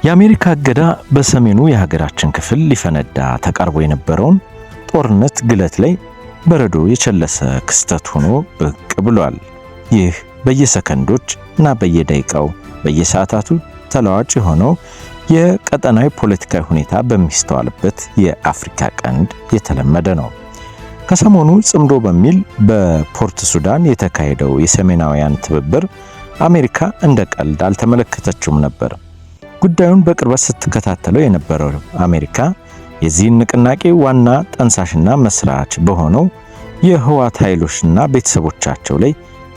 የአሜሪካ እገዳ በሰሜኑ የሀገራችን ክፍል ሊፈነዳ ተቃርቦ የነበረውን ጦርነት ግለት ላይ በረዶ የቸለሰ ክስተት ሆኖ ብቅ ብሏል። ይህ በየሰከንዶች እና በየደቂቃው በየሰዓታቱ ተለዋጭ የሆነው የቀጠናዊ ፖለቲካዊ ሁኔታ በሚስተዋልበት የአፍሪካ ቀንድ የተለመደ ነው። ከሰሞኑ ጽምዶ በሚል በፖርት ሱዳን የተካሄደው የሰሜናውያን ትብብር አሜሪካ እንደ ቀልድ አልተመለከተችውም ነበር። ጉዳዩን በቅርበት ስትከታተለው የነበረው አሜሪካ የዚህን ንቅናቄ ዋና ጠንሳሽና መስራች በሆነው የህወሓት ኃይሎችና ቤተሰቦቻቸው ላይ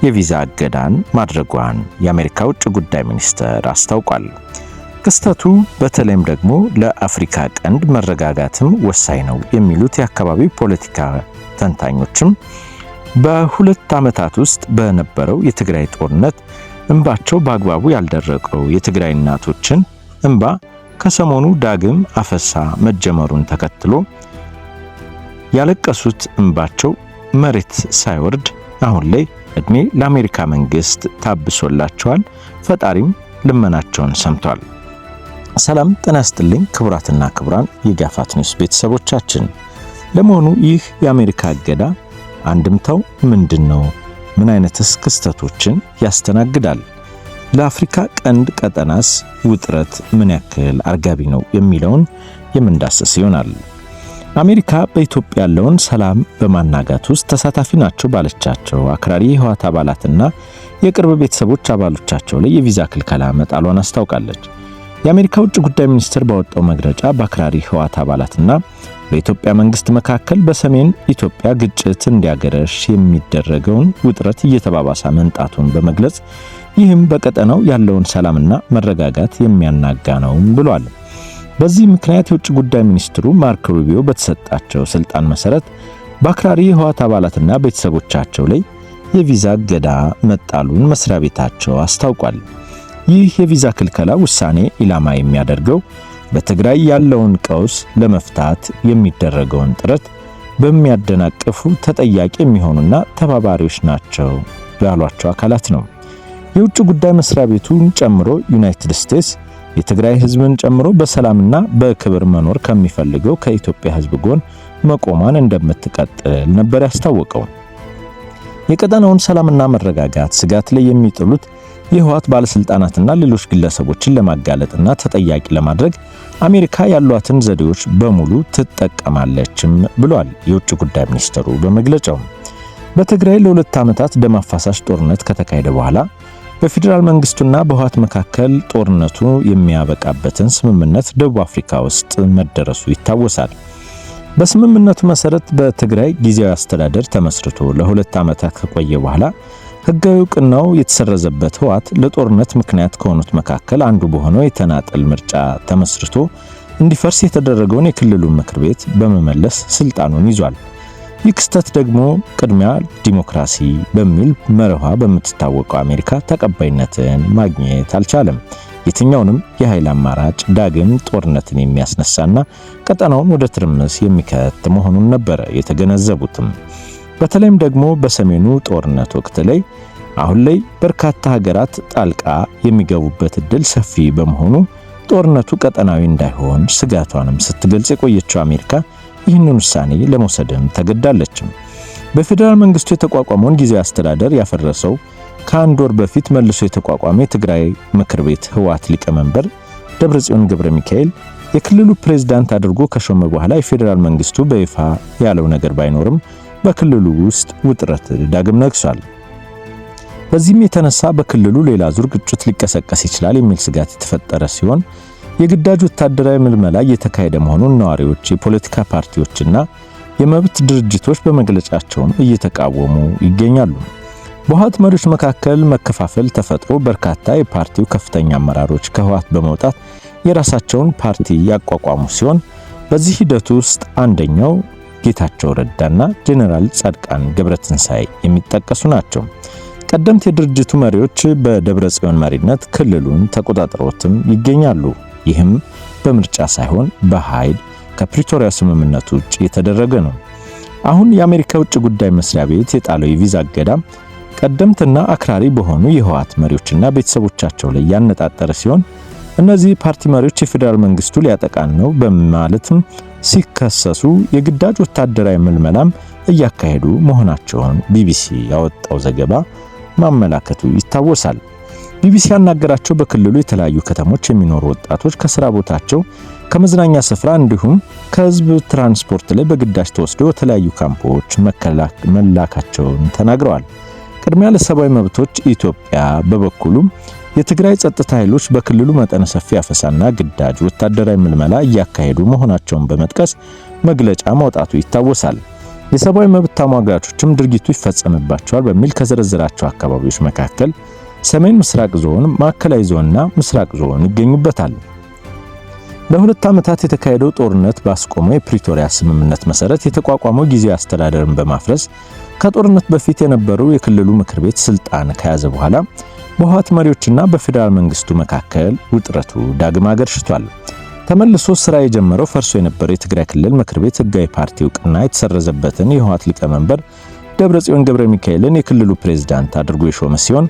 የቪዛ እገዳን ማድረጓን የአሜሪካ ውጭ ጉዳይ ሚኒስቴር አስታውቋል። ክስተቱ በተለይም ደግሞ ለአፍሪካ ቀንድ መረጋጋትም ወሳኝ ነው የሚሉት የአካባቢው ፖለቲካ ተንታኞችም በሁለት ዓመታት ውስጥ በነበረው የትግራይ ጦርነት እንባቸው በአግባቡ ያልደረቀው የትግራይ እናቶችን እንባ ከሰሞኑ ዳግም አፈሳ መጀመሩን ተከትሎ ያለቀሱት እንባቸው መሬት ሳይወርድ አሁን ላይ እድሜ ለአሜሪካ መንግስት ታብሶላቸዋል። ፈጣሪም ልመናቸውን ሰምቷል። ሰላም ጤና ይስጥልኝ ክቡራትና ክቡራን የጋፋት ኒውስ ቤተሰቦቻችን፣ ለመሆኑ ይህ የአሜሪካ እገዳ አንድምታው ምንድነው? ምን አይነትስ ክስተቶችን ያስተናግዳል? ለአፍሪካ ቀንድ ቀጠናስ ውጥረት ምን ያክል አርጋቢ ነው የሚለውን የምንዳስስ ይሆናል። አሜሪካ በኢትዮጵያ ያለውን ሰላም በማናጋት ውስጥ ተሳታፊ ናቸው ባለቻቸው አክራሪ የህወሓት አባላትና የቅርብ ቤተሰቦች አባሎቻቸው ላይ የቪዛ ክልከላ መጣሏን አስታውቃለች። የአሜሪካ ውጭ ጉዳይ ሚኒስቴር ባወጣው መግለጫ በአክራሪ ህወሓት አባላትና በኢትዮጵያ መንግስት መካከል በሰሜን ኢትዮጵያ ግጭት እንዲያገረሽ የሚደረገውን ውጥረት እየተባባሰ መምጣቱን በመግለጽ ይህም በቀጠናው ያለውን ሰላምና መረጋጋት የሚያናጋ ነው ብሏል። በዚህ ምክንያት የውጭ ጉዳይ ሚኒስትሩ ማርክ ሩቢዮ በተሰጣቸው ስልጣን መሰረት በአክራሪ የህወሓት አባላትና ቤተሰቦቻቸው ላይ የቪዛ እገዳ መጣሉን መስሪያ ቤታቸው አስታውቋል። ይህ የቪዛ ክልከላ ውሳኔ ኢላማ የሚያደርገው በትግራይ ያለውን ቀውስ ለመፍታት የሚደረገውን ጥረት በሚያደናቅፉ ተጠያቂ የሚሆኑና ተባባሪዎች ናቸው ያሏቸው አካላት ነው። የውጭ ጉዳይ መስሪያ ቤቱን ጨምሮ ዩናይትድ ስቴትስ የትግራይ ህዝብን ጨምሮ በሰላምና በክብር መኖር ከሚፈልገው ከኢትዮጵያ ህዝብ ጎን መቆሟን እንደምትቀጥል ነበር ያስታወቀው። የቀጠናውን ሰላምና መረጋጋት ስጋት ላይ የሚጥሉት የህወሓት ባለስልጣናትና ሌሎች ግለሰቦችን ለማጋለጥና ተጠያቂ ለማድረግ አሜሪካ ያሏትን ዘዴዎች በሙሉ ትጠቀማለችም ብሏል የውጭ ጉዳይ ሚኒስትሩ በመግለጫው። በትግራይ ለሁለት ዓመታት ደም አፋሳሽ ጦርነት ከተካሄደ በኋላ በፌዴራል መንግስቱና በህወሓት መካከል ጦርነቱ የሚያበቃበትን ስምምነት ደቡብ አፍሪካ ውስጥ መደረሱ ይታወሳል። በስምምነቱ መሰረት በትግራይ ጊዜያዊ አስተዳደር ተመስርቶ ለሁለት ዓመታት ከቆየ በኋላ ህጋዊ ዕውቅናው የተሰረዘበት ህወሓት ለጦርነት ምክንያት ከሆኑት መካከል አንዱ በሆነው የተናጠል ምርጫ ተመስርቶ እንዲፈርስ የተደረገውን የክልሉ ምክር ቤት በመመለስ ስልጣኑን ይዟል። ይህ ክስተት ደግሞ ቅድሚያ ዲሞክራሲ በሚል መርሃ በምትታወቀው አሜሪካ ተቀባይነትን ማግኘት አልቻለም። የትኛውንም የኃይል አማራጭ ዳግም ጦርነትን የሚያስነሳና ቀጠናውን ወደ ትርምስ የሚከት መሆኑን ነበር የተገነዘቡትም። በተለይም ደግሞ በሰሜኑ ጦርነት ወቅት ላይ አሁን ላይ በርካታ ሀገራት ጣልቃ የሚገቡበት እድል ሰፊ በመሆኑ ጦርነቱ ቀጠናዊ እንዳይሆን ስጋቷንም ስትገልጽ የቆየችው አሜሪካ ይህንን ውሳኔ ለመውሰድም ተገዳለችም። በፌዴራል መንግስቱ የተቋቋመውን ጊዜያዊ አስተዳደር ያፈረሰው ከአንድ ወር በፊት መልሶ የተቋቋመ የትግራይ ምክር ቤት ህወሓት ሊቀመንበር ደብረጽዮን ገብረ ሚካኤል የክልሉ ፕሬዝዳንት አድርጎ ከሾመ በኋላ የፌዴራል መንግስቱ በይፋ ያለው ነገር ባይኖርም በክልሉ ውስጥ ውጥረት ዳግም ነግሷል። በዚህም የተነሳ በክልሉ ሌላ ዙር ግጭት ሊቀሰቀስ ይችላል የሚል ስጋት የተፈጠረ ሲሆን የግዳጅ ወታደራዊ ምልመላ እየተካሄደ መሆኑን ነዋሪዎች፣ የፖለቲካ ፓርቲዎችና የመብት ድርጅቶች በመግለጫቸውም እየተቃወሙ ይገኛሉ። በህወሓት መሪዎች መካከል መከፋፈል ተፈጥሮ በርካታ የፓርቲው ከፍተኛ አመራሮች ከህወሓት በመውጣት የራሳቸውን ፓርቲ ያቋቋሙ ሲሆን በዚህ ሂደት ውስጥ አንደኛው ጌታቸው ረዳና ጄኔራል ጻድቃን ገብረትንሳኤ የሚጠቀሱ ናቸው። ቀደምት የድርጅቱ መሪዎች በደብረጽዮን መሪነት ክልሉን ተቆጣጥረውትም ይገኛሉ። ይህም በምርጫ ሳይሆን በኃይል ከፕሪቶሪያ ስምምነት ውጭ የተደረገ ነው። አሁን የአሜሪካ ውጭ ጉዳይ መስሪያ ቤት የጣለው የቪዛ እገዳ ቀደምትና አክራሪ በሆኑ የህወሓት መሪዎችና ቤተሰቦቻቸው ላይ ያነጣጠረ ሲሆን እነዚህ ፓርቲ መሪዎች የፌዴራል መንግስቱ ሊያጠቃን ነው በማለትም ሲከሰሱ የግዳጅ ወታደራዊ ምልመላም እያካሄዱ መሆናቸውን ቢቢሲ ያወጣው ዘገባ ማመላከቱ ይታወሳል። ቢቢሲ ያናገራቸው በክልሉ የተለያዩ ከተሞች የሚኖሩ ወጣቶች ከስራ ቦታቸው፣ ከመዝናኛ ስፍራ እንዲሁም ከህዝብ ትራንስፖርት ላይ በግዳጅ ተወስደው የተለያዩ ካምፖች መላካቸውን ተናግረዋል። ቅድሚያ ለሰብአዊ መብቶች ኢትዮጵያ በበኩሉ የትግራይ ጸጥታ ኃይሎች በክልሉ መጠነ ሰፊ አፈሳና ግዳጅ ወታደራዊ ምልመላ እያካሄዱ መሆናቸውን በመጥቀስ መግለጫ ማውጣቱ ይታወሳል። የሰብአዊ መብት ተሟጋቾችም ድርጊቱ ይፈጸምባቸዋል በሚል ከዘረዘራቸው አካባቢዎች መካከል ሰሜን ምስራቅ ዞን፣ ማዕከላዊ ዞንና ምስራቅ ዞን ይገኙበታል። ለ2 ዓመታት የተካሄደው ጦርነት ባስቆመው የፕሪቶሪያ ስምምነት መሰረት የተቋቋመው ጊዜያዊ አስተዳደርን በማፍረስ ከጦርነት በፊት የነበረው የክልሉ ምክር ቤት ስልጣን ከያዘ በኋላ በህወሓት መሪዎችና በፌዴራል መንግስቱ መካከል ውጥረቱ ዳግም አገርሽቷል። ተመልሶ ስራ የጀመረው ፈርሶ የነበረው የትግራይ ክልል ምክር ቤት ህጋዊ ፓርቲ እውቅና የተሰረዘበትን የህወሓት ሊቀመንበር ደብረጽዮን ገብረ ሚካኤልን የክልሉ ፕሬዝዳንት አድርጎ የሾመ ሲሆን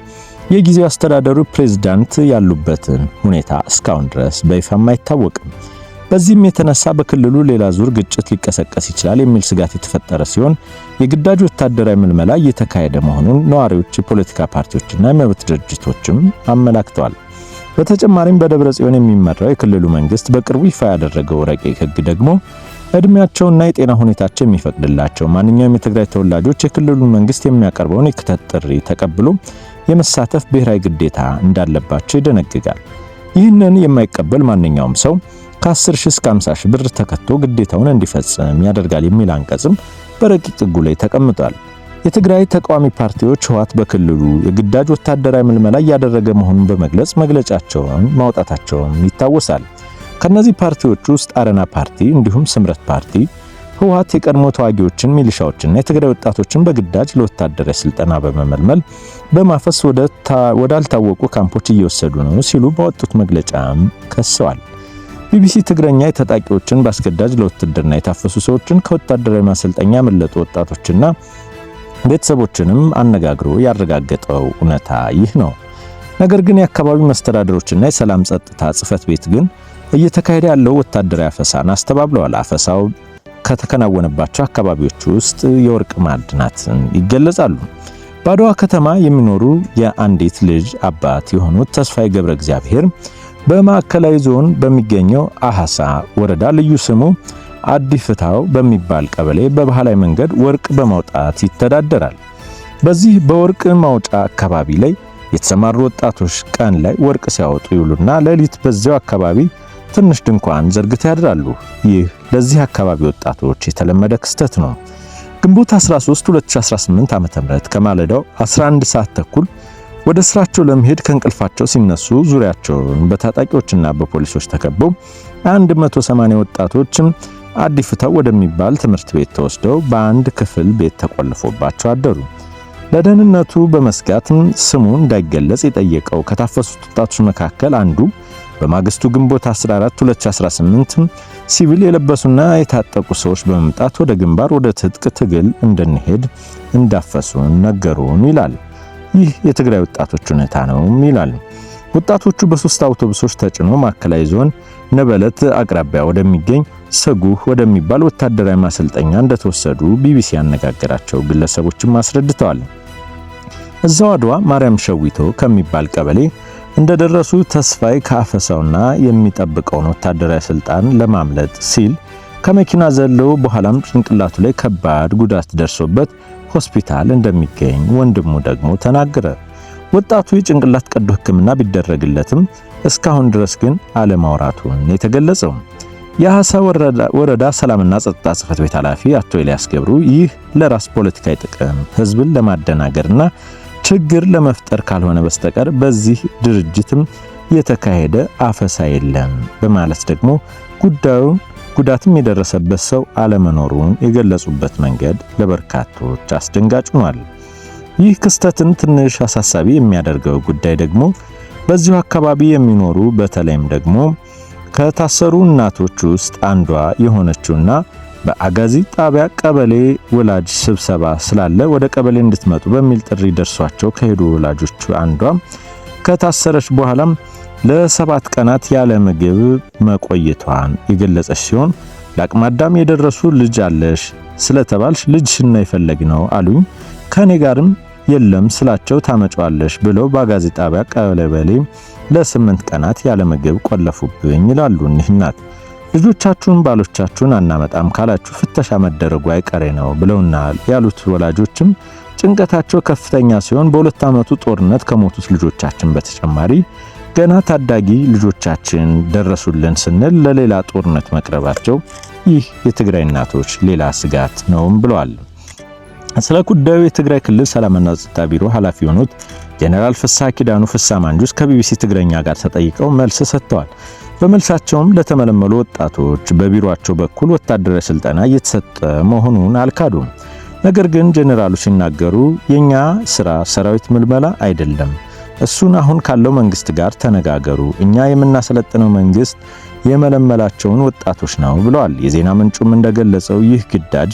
የጊዜው አስተዳደሩ ፕሬዝዳንት ያሉበትን ሁኔታ እስካሁን ድረስ በይፋም አይታወቅም። በዚህም የተነሳ በክልሉ ሌላ ዙር ግጭት ሊቀሰቀስ ይችላል የሚል ስጋት የተፈጠረ ሲሆን የግዳጅ ወታደራዊ ምልመላ እየተካሄደ መሆኑን ነዋሪዎች፣ የፖለቲካ ፓርቲዎችና የመብት ድርጅቶችም አመላክተዋል። በተጨማሪም በደብረጽዮን የሚመራው የክልሉ መንግስት በቅርቡ ይፋ ያደረገው ረቂቅ ህግ ደግሞ እድሜያቸውና የጤና ሁኔታቸው የሚፈቅድላቸው ማንኛውም የትግራይ ተወላጆች የክልሉን መንግስት የሚያቀርበውን የክተት ጥሪ ተቀብሎ የመሳተፍ ብሔራዊ ግዴታ እንዳለባቸው ይደነግጋል። ይህንን የማይቀበል ማንኛውም ሰው ከ10 ሺህ እስከ 50 ሺህ ብር ተከቶ ግዴታውን እንዲፈጽም ያደርጋል የሚል አንቀጽም በረቂቅ ህጉ ላይ ተቀምጧል። የትግራይ ተቃዋሚ ፓርቲዎች ህወሓት በክልሉ የግዳጅ ወታደራዊ ምልመላ እያደረገ መሆኑን በመግለጽ መግለጫቸውን ማውጣታቸውን ይታወሳል። ከነዚህ ፓርቲዎች ውስጥ አረና ፓርቲ እንዲሁም ስምረት ፓርቲ ህወሓት የቀድሞ ተዋጊዎችን፣ ሚሊሻዎችና የትግራይ ወጣቶችን በግዳጅ ለወታደራዊ ስልጠና በመመልመል በማፈስ ወዳልታወቁ ካምፖች እየወሰዱ ነው ሲሉ ባወጡት መግለጫም ከሰዋል። ቢቢሲ ትግረኛ የታጣቂዎችን በአስገዳጅ ለውትድርና የታፈሱ ሰዎችን ከወታደራዊ ማሰልጠኛ ያመለጡ ወጣቶችና ቤተሰቦችንም አነጋግሮ ያረጋገጠው እውነታ ይህ ነው። ነገር ግን የአካባቢው መስተዳድሮችና የሰላም ጸጥታ ጽሕፈት ቤት ግን እየተካሄደ ያለው ወታደራዊ አፈሳን አስተባብለዋል። አፈሳው ከተከናወነባቸው አካባቢዎች ውስጥ የወርቅ ማዕድናትን ይገለጻሉ። በአድዋ ከተማ የሚኖሩ የአንዲት ልጅ አባት የሆኑት ተስፋዬ ገብረ እግዚአብሔር በማዕከላዊ ዞን በሚገኘው አሐሳ ወረዳ ልዩ ስሙ አዲፍታው በሚባል ቀበሌ በባህላዊ መንገድ ወርቅ በማውጣት ይተዳደራል። በዚህ በወርቅ ማውጫ አካባቢ ላይ የተሰማሩ ወጣቶች ቀን ላይ ወርቅ ሲያወጡ ይውሉና ሌሊት በዚያው አካባቢ ትንሽ ድንኳን ዘርግተው ያድራሉ። ይህ ለዚህ አካባቢ ወጣቶች የተለመደ ክስተት ነው። ግንቦት 13 2018 ዓ.ም ከማለዳው 11 ሰዓት ተኩል ወደ ስራቸው ለመሄድ ከእንቅልፋቸው ሲነሱ ዙሪያቸውን በታጣቂዎችና በፖሊሶች ተከበው 180 ወጣቶችም አዲፍታው ወደሚባል ትምህርት ቤት ተወስደው በአንድ ክፍል ቤት ተቆልፎባቸው አደሩ። ለደህንነቱ በመስጋትም ስሙ እንዳይገለጽ የጠየቀው ከታፈሱት ወጣቶች መካከል አንዱ በማግስቱ ግንቦት 14 2018 ሲቪል የለበሱና የታጠቁ ሰዎች በመምጣት ወደ ግንባር ወደ ትጥቅ ትግል እንድንሄድ እንዳፈሱን ነገሩን ይላል። ይህ የትግራይ ወጣቶች ሁኔታ ነው ይላል። ወጣቶቹ በሶስት አውቶቡሶች ተጭኖ ማዕከላዊ ዞን ነበለት አቅራቢያ ወደሚገኝ ሰጉህ ወደሚባል ወታደራዊ ማሰልጠኛ እንደተወሰዱ ቢቢሲ ያነጋገራቸው ግለሰቦችም አስረድተዋል። እዛው አድዋ ማርያም ሸዊቶ ከሚባል ቀበሌ እንደደረሱ ተስፋዬ ከአፈሳውና የሚጠብቀውን ወታደራዊ ስልጣን ለማምለጥ ሲል ከመኪና ዘለው በኋላም ጭንቅላቱ ላይ ከባድ ጉዳት ደርሶበት ሆስፒታል እንደሚገኝ ወንድሙ ደግሞ ተናገረ። ወጣቱ የጭንቅላት ቀዶ ሕክምና ቢደረግለትም እስካሁን ድረስ ግን አለማውራቱን የተገለጸው የአሐሳ ወረዳ ሰላምና ጸጥታ ጽሕፈት ቤት ኃላፊ አቶ ኤልያስ ገብሩ ይህ ለራስ ፖለቲካዊ ጥቅም ህዝብን ለማደናገርና ችግር ለመፍጠር ካልሆነ በስተቀር በዚህ ድርጅትም የተካሄደ አፈሳ የለም በማለት ደግሞ ጉዳትም የደረሰበት ሰው አለመኖሩን የገለጹበት መንገድ ለበርካቶች አስደንጋጭ ሆኗል። ይህ ክስተትን ትንሽ አሳሳቢ የሚያደርገው ጉዳይ ደግሞ በዚሁ አካባቢ የሚኖሩ በተለይም ደግሞ ከታሰሩ እናቶች ውስጥ አንዷ የሆነችውና በአጋዚ ጣቢያ ቀበሌ ወላጅ ስብሰባ ስላለ ወደ ቀበሌ እንድትመጡ በሚል ጥሪ ደርሷቸው ከሄዱ ወላጆቹ አንዷ ከታሰረች በኋላም ለ7 ቀናት ያለ ምግብ መቆየቷን የገለጸች ሲሆን ለአቅመ አዳም የደረሱ ልጅ አለሽ ስለተባልሽ ልጅሽን ነው የፈለግነው አሉኝ። ከኔ ጋርም የለም ስላቸው ታመጫዋለሽ ብለው በአጋዚ ጣቢያ ቀበሌ ለ8 ቀናት ያለ ምግብ ቆለፉብኝ ይላሉ እኒህ እናት። ልጆቻችሁን ባሎቻችሁን አናመጣም ካላችሁ ፍተሻ መደረጉ አይቀሬ ነው ብለውናል ያሉት ወላጆችም ጭንቀታቸው ከፍተኛ ሲሆን በ2 ዓመቱ ጦርነት ከሞቱት ልጆቻችን በተጨማሪ ገና ታዳጊ ልጆቻችን ደረሱልን ስንል ለሌላ ጦርነት መቅረባቸው ይህ የትግራይ እናቶች ሌላ ስጋት ነውም ብለዋል። ስለ ጉዳዩ የትግራይ ክልል ሰላምና ጸጥታ ቢሮ ኃላፊ የሆኑት ጄኔራል ፍስሐ ኪዳኑ ፍስሐ ማንጁስ ከቢቢሲ ትግረኛ ጋር ተጠይቀው መልስ ሰጥተዋል። በመልሳቸውም ለተመለመሉ ወጣቶች በቢሮአቸው በኩል ወታደራዊ ስልጠና እየተሰጠ መሆኑን አልካዱም። ነገር ግን ጄኔራሉ ሲናገሩ የኛ ስራ ሰራዊት ምልመላ አይደለም፣ እሱን አሁን ካለው መንግስት ጋር ተነጋገሩ፣ እኛ የምናሰለጥነው መንግስት የመለመላቸውን ወጣቶች ነው ብለዋል። የዜና ምንጩም እንደገለጸው ይህ ግዳጅ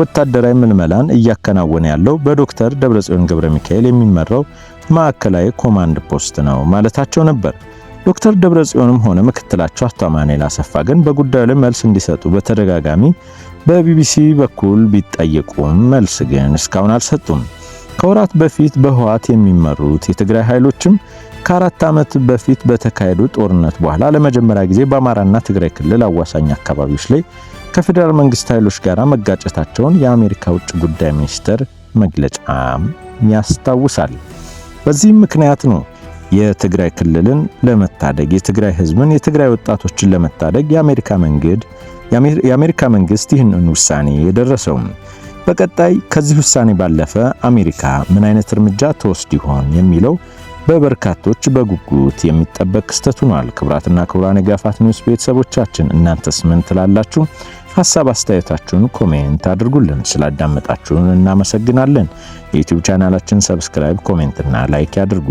ወታደራዊ ምልመላን እያከናወነ ያለው በዶክተር ደብረጽዮን ገብረ ሚካኤል የሚመራው ማዕከላዊ ኮማንድ ፖስት ነው ማለታቸው ነበር። ዶክተር ደብረጽዮንም ሆነ ምክትላቸው አቶ አማኑኤል አሰፋ ግን በጉዳዩ ላይ መልስ እንዲሰጡ በተደጋጋሚ በቢቢሲ በኩል ቢጠየቁም መልስ ግን እስካሁን አልሰጡም። ከወራት በፊት በህወሓት የሚመሩት የትግራይ ኃይሎችም ከ4 ዓመት በፊት በተካሄዱ ጦርነት በኋላ ለመጀመሪያ ጊዜ በአማራና ትግራይ ክልል አዋሳኝ አካባቢዎች ላይ ከፌደራል መንግስት ኃይሎች ጋር መጋጨታቸውን የአሜሪካ ውጭ ጉዳይ ሚኒስቴር መግለጫ ያስታውሳል። በዚህም ምክንያት ነው የትግራይ ክልልን ለመታደግ የትግራይ ህዝብን የትግራይ ወጣቶችን ለመታደግ የአሜሪካ መንግስት ይህንን ውሳኔ የደረሰው። በቀጣይ ከዚህ ውሳኔ ባለፈ አሜሪካ ምን አይነት እርምጃ ተወስድ ይሆን የሚለው በበርካቶች በጉጉት የሚጠበቅ ክስተት ሆኗል። ክቡራትና ክቡራን የጋፋት ኒውስ ቤተሰቦቻችን እናንተስ ምን ትላላችሁ? ሐሳብ አስተያየታችሁን ኮሜንት አድርጉልን። ስላዳመጣችሁን እናመሰግናለን። የዩቲዩብ ቻናላችን ሰብስክራይብ፣ ኮሜንትና ላይክ ያድርጉ።